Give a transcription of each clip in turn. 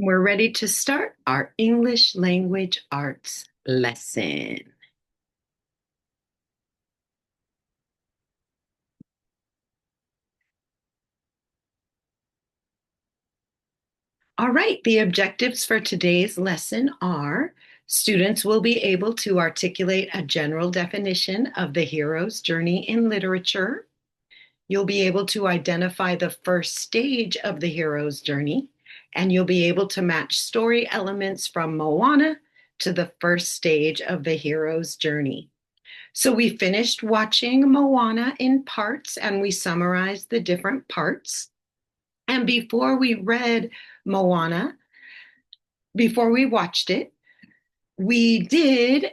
We're ready to start our English language arts lesson. All right, the objectives for today's lesson are students will be able to articulate a general definition of the hero's journey in literature. You'll be able to identify the first stage of the hero's journey, and you'll be able to match story elements from Moana to the first stage of the hero's journey. So we finished watching Moana in parts and we summarized the different parts. And before we read Moana, before we watched it, we did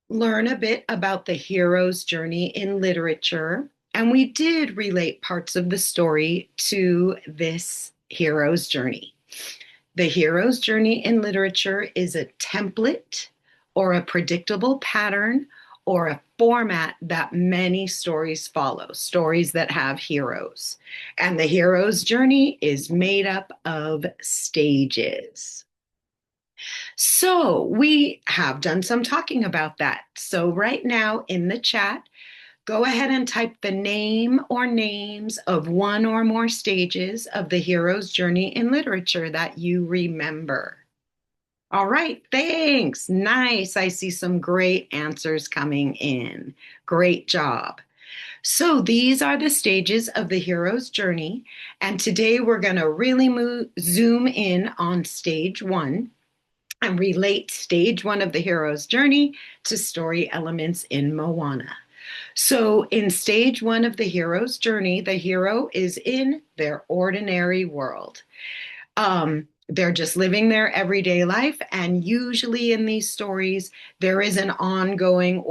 learn a bit about the hero's journey in literature. And we did relate parts of the story to this hero's journey. The hero's journey in literature is a template or a predictable pattern or a format that many stories follow, stories that have heroes. And the hero's journey is made up of stages. So we have done some talking about that. So right now in the chat, go ahead and type the name or names of one or more stages of the hero's journey in literature that you remember. All right, thanks. Nice. I see some great answers coming in. Great job. So these are the stages of the hero's journey. And today we're going to really zoom in on stage one and relate stage one of the hero's journey to story elements in Moana. So, in stage one of the hero's journey, the hero is in their ordinary world. They're just living their everyday life, and usually in these stories, there is an ongoing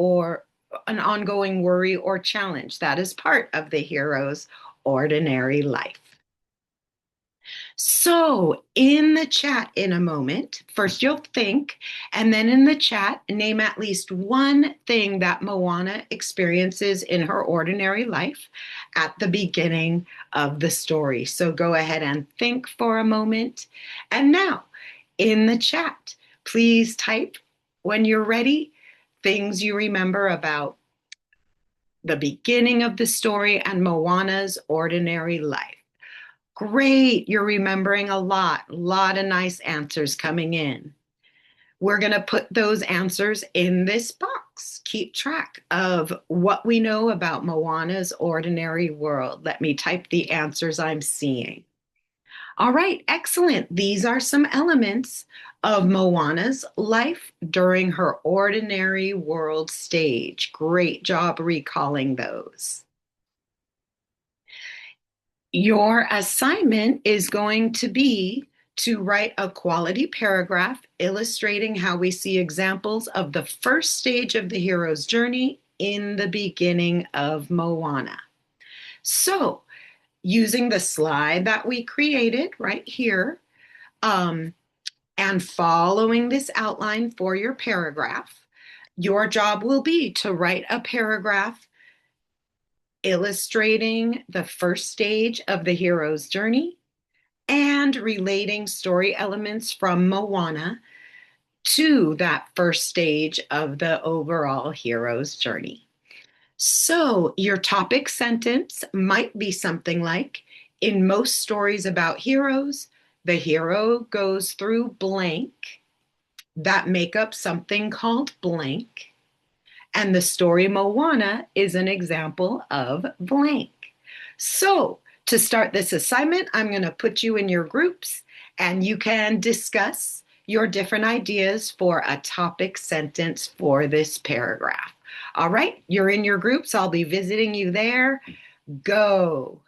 worry or challenge that is part of the hero's ordinary life. So, in the chat in a moment, first you'll think, and then in the chat, name at least one thing that Moana experiences in her ordinary life at the beginning of the story. So, go ahead and think for a moment. And now, in the chat, please type when you're ready things you remember about the beginning of the story and Moana's ordinary life. Great, you're remembering a lot of nice answers coming in. We're going to put those answers in this box. Keep track of what we know about Moana's ordinary world. Let me type the answers I'm seeing. All right, excellent. These are some elements of Moana's life during her ordinary world stage. Great job recalling those. Your assignment is going to be to write a quality paragraph illustrating how we see examples of the first stage of the hero's journey in the beginning of Moana. So, using the slide that we created right here, and following this outline for your paragraph, your job will be to write a paragraph illustrating the first stage of the hero's journey and relating story elements from Moana to that first stage of the overall hero's journey. So, your topic sentence might be something like, in most stories about heroes, the hero goes through blank that make up something called blank. And the story Moana is an example of blank. So, to start this assignment, I'm going to put you in your groups and you can discuss your different ideas for a topic sentence for this paragraph. All right, you're in your groups. I'll be visiting you there. Go.